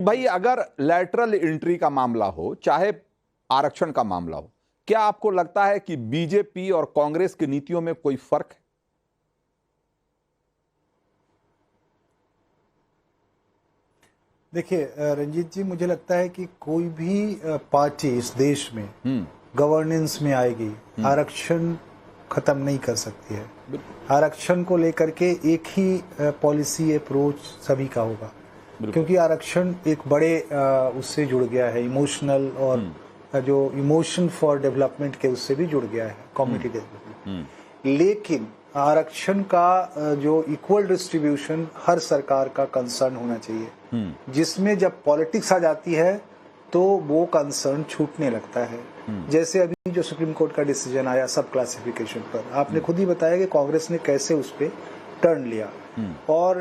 भाई अगर lateral entry का मामला हो चाहे आरक्षण का मामला हो, क्या आपको लगता है कि बीजेपी और कांग्रेस की नीतियों में कोई फर्क है? देखिए रंजीत जी, मुझे लगता है कि कोई भी पार्टी इस देश में गवर्नेंस में आएगी, आरक्षण खत्म नहीं कर सकती है। आरक्षण को लेकर के एक ही पॉलिसी अप्रोच सभी का होगा, क्योंकि आरक्षण एक बड़े उससे जुड़ गया है, इमोशनल और जो इमोशन फॉर डेवलपमेंट के उससे भी जुड़ गया है, कम्युनिटी डेवलपमेंट। लेकिन आरक्षण का जो इक्वल डिस्ट्रीब्यूशन हर सरकार का कंसर्न होना चाहिए, जिसमें जब पॉलिटिक्स आ जाती है तो वो कंसर्न छूटने लगता है। जैसे अभी जो सुप्रीम कोर्ट का डिसीजन आया सब क्लासिफिकेशन पर, आपने खुद ही बताया कि कांग्रेस ने कैसे उस पर टर्न लिया, और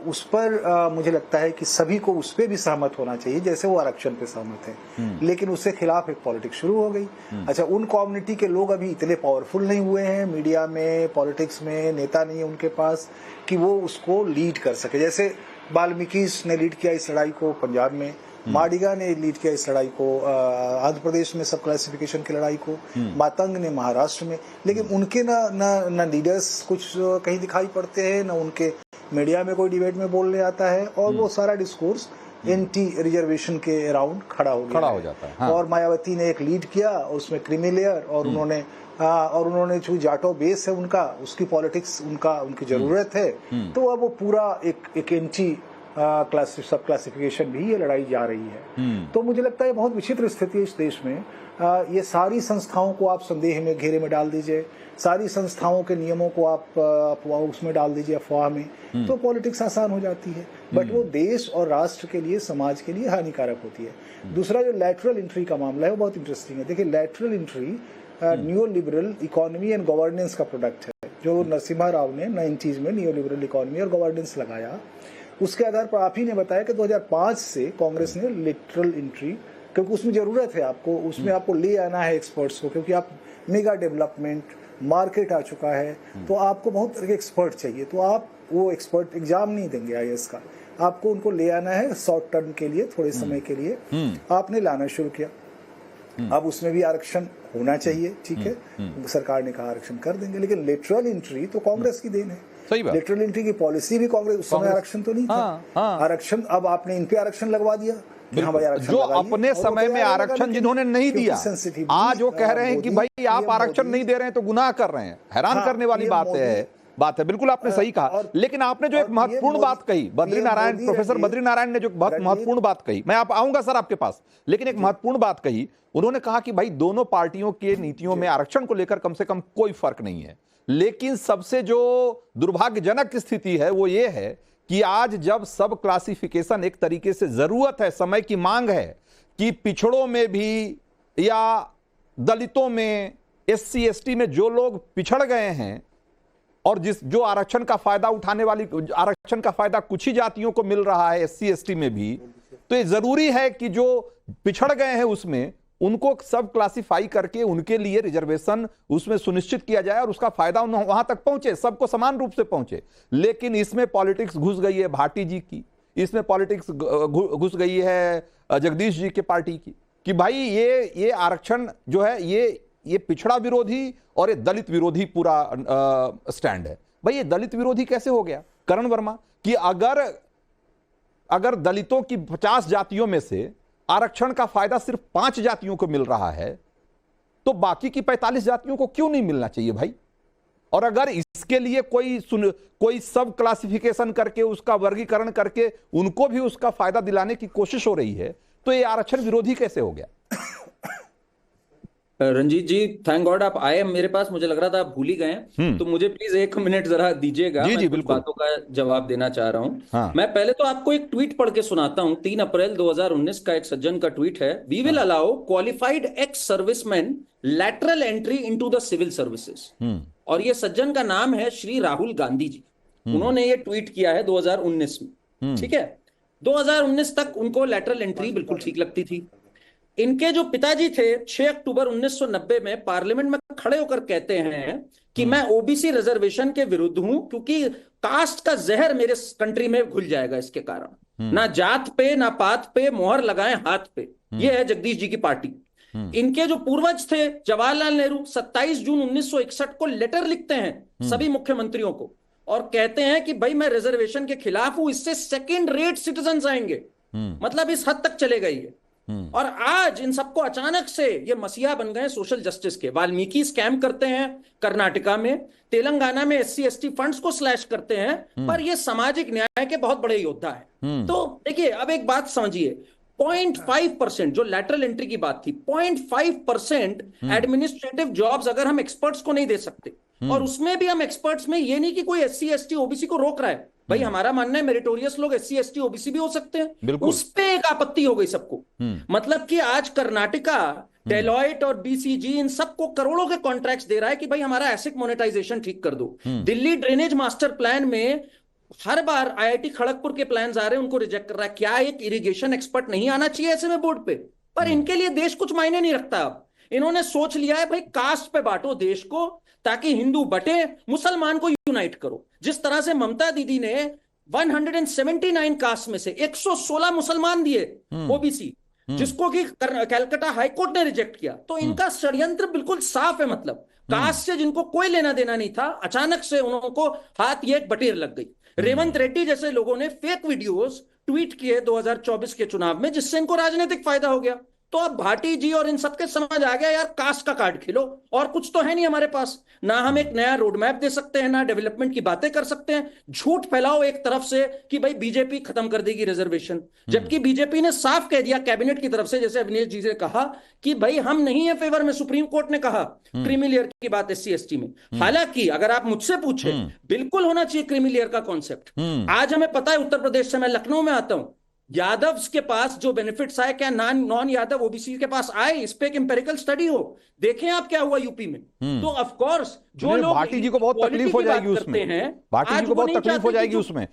उस पर मुझे लगता है कि सभी को उस पर भी सहमत होना चाहिए जैसे वो आरक्षण पे सहमत है। लेकिन उसके खिलाफ एक पॉलिटिक्स शुरू हो गई। अच्छा, उन कम्युनिटी के लोग अभी इतने पावरफुल नहीं हुए हैं मीडिया में, पॉलिटिक्स में, नेता नहीं है उनके पास कि वो उसको लीड कर सके। जैसे वाल्मीकि ने लीड किया इस लड़ाई को पंजाब में, माडिगा ने लीड किया इस लड़ाई को आंध्र प्रदेश में, सब क्लासिफिकेशन की लड़ाई को, मातंग ने महाराष्ट्र में। लेकिन उनके ना लीडर्स कुछ कहीं दिखाई पड़ते हैं, ना उनके मीडिया में कोई डिबेट में बोलने आता है, और वो सारा डिस्कोर्स एंटी रिजर्वेशन के अराउंड खड़ा हो जाता है। हाँ। और मायावती ने एक लीड किया और उसमें क्रीमी लेयर, और उन्होंने जो जाटो बेस है उनका, उसकी पॉलिटिक्स उनकी जरूरत है, तो अब वो पूरा एक एंटी सब क्लासिफिकेशन भी ये लड़ाई जा रही है। तो मुझे लगता है बहुत विचित्र स्थिति है इस देश में। ये सारी संस्थाओं को आप संदेह में, घेरे में डाल दीजिए, सारी संस्थाओं के नियमों को आप उसमें डाल दीजिए अफवाह में, तो पॉलिटिक्स आसान हो जाती है, बट वो देश और राष्ट्र के लिए, समाज के लिए हानिकारक होती है। दूसरा जो लैटरल एंट्री का मामला है वो बहुत इंटरेस्टिंग है। देखिए, lateral entry new liberal economy and governance का प्रोडक्ट है, जो नरसिम्हा राव ने 90s में न्यू लिबरल इकोनॉमी और गवर्नेंस लगाया। उसके आधार पर आप ही ने बताया कि 2005 से कांग्रेस ने लेटरल एंट्री, क्योंकि उसमें जरूरत है आपको, उसमें आपको ले आना है एक्सपर्ट्स को, क्योंकि आप मेगा डेवलपमेंट मार्केट आ चुका है, तो आपको बहुत तरह के एक्सपर्ट चाहिए। तो आप वो एक्सपर्ट एग्जाम नहीं देंगे IAS का, आपको उनको ले आना है शॉर्ट टर्म के लिए, थोड़े समय के लिए आपने लाना शुरू किया। अब उसमें भी आरक्षण होना चाहिए, ठीक है, सरकार ने कहा आरक्षण कर देंगे, लेकिन लेटरल एंट्री तो कांग्रेस की देन है। लेटरल एंट्री की पॉलिसी भी कांग्रेस, उस समय आरक्षण तो नहीं था। आरक्षण अब आपने इन पे आरक्षण लगवा दिया कि हाँ भाई आरक्षण जो अपने समय में आरक्षण जिन्होंने नहीं दिया, आज वो कह रहे हैं कि भाई आप आरक्षण नहीं दे रहे हैं तो गुनाह कर रहे हैं। हैरान करने वाली बात है। बिल्कुल आपने सही कहा। लेकिन आपने जो एक महत्वपूर्ण बात कही, प्रोफेसर बद्रीनारायण ने जो बहुत महत्वपूर्ण बात कही, मैं आप आऊंगा सर आपके पास, लेकिन एक महत्वपूर्ण बात कही उन्होंने, कहा कि भाई दोनों पार्टियों के नीतियों में आरक्षण को लेकर कम से कम कोई फर्क नहीं है। लेकिन सबसे जो दुर्भाग्यजनक स्थिति है वो ये है कि आज जब सब क्लासिफिकेशन एक तरीके से जरूरत है, समय की मांग है कि पिछड़ों में भी या दलितों में, SC ST में जो लोग पिछड़ गए हैं और जो आरक्षण का फायदा उठाने वाली, आरक्षण का फायदा कुछ ही जातियों को मिल रहा है SC ST में भी, तो ये जरूरी है कि जो पिछड़ गए हैं उसमें उनको सब क्लासिफाई करके उनके लिए रिजर्वेशन उसमें सुनिश्चित किया जाए और उसका फायदा वहां तक पहुंचे, सबको समान रूप से पहुंचे। लेकिन इसमें पॉलिटिक्स घुस गई है भाटी जी की, इसमें पॉलिटिक्स घुस गई है जगदीश जी के पार्टी की, कि भाई ये आरक्षण जो है ये पिछड़ा विरोधी और ये दलित विरोधी पूरा स्टैंड है। भाई ये दलित विरोधी कैसे हो गया करण वर्मा, कि अगर दलितों की 50 जातियों में से आरक्षण का फायदा सिर्फ 5 जातियों को मिल रहा है, तो बाकी की 45 जातियों को क्यों नहीं मिलना चाहिए भाई? और अगर इसके लिए कोई सब क्लासिफिकेशन करके, उसका वर्गीकरण करके उनको भी उसका फायदा दिलाने की कोशिश हो रही है, तो ये आरक्षण विरोधी कैसे हो गया? रंजीत जी, थैंक गॉड आप आए मेरे पास, मुझे लग रहा था आप भूल ही गए हैं। तो मुझे प्लीज 1 मिनट जरा दीजिएगा, मैं कुछ बातों का जवाब देना चाह रहा हूं। हाँ। मैं पहले तो आपको एक ट्वीट पढ़ के सुनाता हूं। 3 अप्रैल 2019 का एक सज्जन का ट्वीट है। We will allow qualified ex serviceman lateral entry into the civil services. और ये सज्जन का नाम है श्री राहुल गांधी जी। उन्होंने ये ट्वीट किया है 2019 में, ठीक है। 2019 तक उनको लैटरल एंट्री बिल्कुल ठीक लगती थी। इनके जो पिताजी थे 6 अक्टूबर 1990 में पार्लियामेंट में खड़े होकर कहते हैं कि मैं ओबीसी रिजर्वेशन के विरुद्ध हूं, क्योंकि कास्ट का जहर मेरे कंट्री में घुल जाएगा इसके कारण। ना जात पे ना पात पे मोहर लगाए हाथ पे। ये है जगदीश जी की पार्टी। इनके जो पूर्वज थे जवाहरलाल नेहरू 27 जून 1961 को लेटर लिखते हैं सभी मुख्यमंत्रियों को और कहते हैं कि भाई मैं रिजर्वेशन के खिलाफ हूं, इससे सेकेंड रेट सिटीजन आएंगे। मतलब इस हद तक चले गई है। और आज इन सबको अचानक से ये मसीहा बन गए सोशल जस्टिस के। वाल्मीकि स्कैम करते हैं कर्नाटका में, तेलंगाना में SC ST फंड्स को स्लैश करते हैं, पर ये सामाजिक न्याय के बहुत बड़े योद्धा है। तो देखिए अब एक बात समझिए, 0.5% जो लैटरल एंट्री की बात थी, 0.5% एडमिनिस्ट्रेटिव जॉब्स अगर हम एक्सपर्ट्स को नहीं दे सकते, और उसमें भी हम एक्सपर्ट्स में ये नहीं कि कोई SC ST OBC को रोक रहा है, भाई हमारा मानना है मेरिटोरियस लोग SC ST OBC भी हो सकते हैं, उस पे एक आपत्ति हो गई सबको। मतलब कि आज कर्नाटका डेलॉयट और BCG इन सबको करोड़ों के कॉन्ट्रैक्ट्स दे रहा है कि भाई हमारा एसेट मोनेटाइजेशन ठीक कर दो। दिल्ली ड्रेनेज मास्टर प्लान में हर बार IIT खड़गपुर के प्लान्स आ रहे हैं, उनको रिजेक्ट कर रहा है। क्या एक इरिगेशन एक्सपर्ट नहीं आना चाहिए ऐसे में बोर्ड पे? पर इनके लिए देश कुछ मायने नहीं रखता। अब इन्होंने सोच लिया है भाई कास्ट पे बांटो देश को, ताकि हिंदू बटे, मुसलमान को यूनाइट करो। जिस तरह से ममता दीदी ने 179 कास्ट में से 116 मुसलमान दिए OBC, जिसको कि कलकत्ता हाईकोर्ट ने रिजेक्ट किया। तो इनका षड्यंत्र बिल्कुल साफ है। मतलब कास्ट से जिनको कोई लेना देना नहीं था, अचानक से उनको हाथ ये एक बटेर लग गई। रेवंत रेड्डी जैसे लोगों ने फेक वीडियोस ट्वीट किए 2024 के चुनाव में, जिससे इनको राजनीतिक फायदा हो गया। तो अब भाटी जी और इन सबके समझ आ गया यार, कास्ट का कार्ड खेलो, और कुछ तो है नहीं हमारे पास। ना हम एक नया रोड मैप दे सकते हैं, ना डेवलपमेंट की बातें कर सकते हैं। झूठ फैलाओ एक तरफ से कि भाई बीजेपी खत्म कर देगी रिजर्वेशन, जबकि बीजेपी ने साफ कह दिया कैबिनेट की तरफ से, जैसे अविनेश जी ने कहा कि भाई हम नहीं है फेवर में। सुप्रीम कोर्ट ने कहा क्रीमी लेयर की बात SC ST में। हालांकि अगर आप मुझसे पूछे, बिल्कुल होना चाहिए क्रीमी लेयर का कॉन्सेप्ट। आज हमें पता है उत्तर प्रदेश से, मैं लखनऊ में आता हूं, यादव के पास जो बेनिफिट्स आए, क्या नॉन यादव OBC के पास आए? इस पे एक एम्पेरिकल स्टडी हो, देखें आप क्या हुआ यूपी में। तो ऑफ कोर्स जो लोग भाटी जी को बहुत तकलीफ हो जाएगी उसमें, भाटी जी को बहुत तकलीफ हो जाएगी उसमें।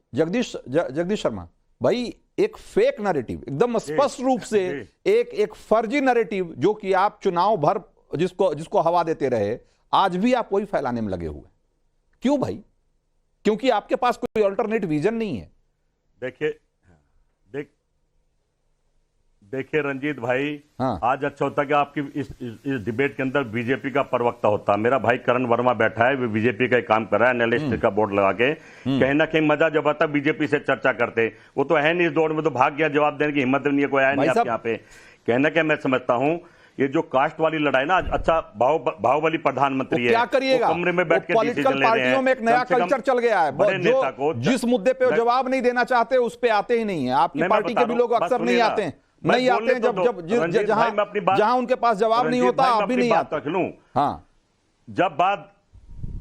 जगदीश शर्मा भाई, एक फेक नैरेटिव, एकदम स्पष्ट रूप से एक फर्जी नैरेटिव, जो कि आप चुनाव भर जिसको हवा देते रहे, आज भी आप वही फैलाने में लगे हुए। क्यों भाई? क्योंकि आपके पास कोई अल्टरनेट विजन नहीं है। देखिए रंजीत भाई, हाँ। आज अच्छा होता कि आपकी इस डिबेट के अंदर बीजेपी का प्रवक्ता होता। मेरा भाई करण वर्मा बैठा है, वो बीजेपी का काम कर रहा है, एनालिस्ट का बोर्ड लगा के। कहीं ना कहीं मजा जब आता बीजेपी से चर्चा करते, वो तो है नहीं इस दौड़ में, तो भाग गया, जवाब देने की हिम्मत नहीं है, कोई आया नहीं आपके यहाँ पे। कहना क्या, मैं समझता हूँ ये जो कास्ट वाली लड़ाई ना, अच्छा बाहुबली प्रधानमंत्री है, क्या करिएगा? कमरे में बैठ के पॉलिटिकल पार्टियों में एक नया कल्चर चल गया है, जो जिस मुद्दे पे जवाब नहीं देना चाहते उस पे आते ही नहीं है। आपकी पार्टी के भी लोग अक्सर नहीं आते हैं, जहां उनके पास जवाब नहीं होता, आप भी नहीं आते। हाँ, जब बात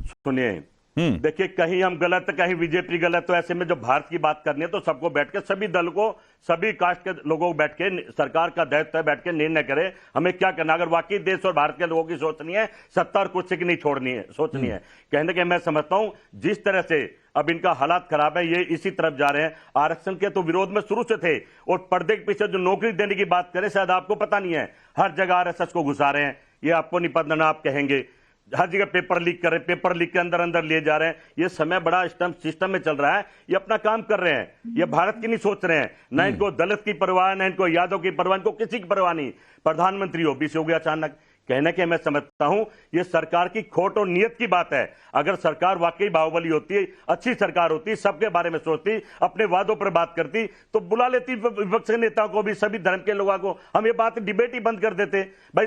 सुनिए, देखिए कहीं हम गलत, कहीं बीजेपी गलत, तो ऐसे में जो भारत की बात करनी है तो सबको बैठ के, सभी दल को, सभी कास्ट के लोगों को बैठ के, सरकार का दायित्व है बैठ के निर्णय करे हमें क्या करना। अगर वाकई देश और भारत के लोगों की सोचनी है, सत्ता और कुर्सी की नहीं छोड़नी है, सोचनी है। कहने के मैं समझता हूं जिस तरह से अब इनका हालात खराब है, ये इसी तरफ जा रहे हैं। आरक्षण के तो विरोध में शुरू से थे, और पर्दे के पीछे जो नौकरी देने की बात करें, शायद आपको पता नहीं है, हर जगह RSS को घुसा रहे हैं। ये आपको नहीं पता, ना आप कहेंगे, हर जगह पेपर लीक कर रहे हैं, पेपर लीक के अंदर अंदर लिए जा रहे हैं। ये समय बड़ा सिस्टम में चल रहा है, ये अपना काम कर रहे हैं, ये भारत की नहीं सोच रहे हैं। ना इनको दलित की परवाह, ना इनको यादव की परवाह, इनको किसी की परवाह नहीं। प्रधानमंत्री OBC हो गया अचानक। कहने के मैं समझता हूं ये सरकार की खोट और नियत की बात है। अगर सरकार वाकई बाहुबली होती, अच्छी सरकार होती, सबके बारे में सोचती, अपने वादों पर बात करती, तो बुला लेती विपक्ष के नेताओं को भी, सभी धर्म के लोगों को, हम ये बात डिबेट ही बंद कर देते भाई।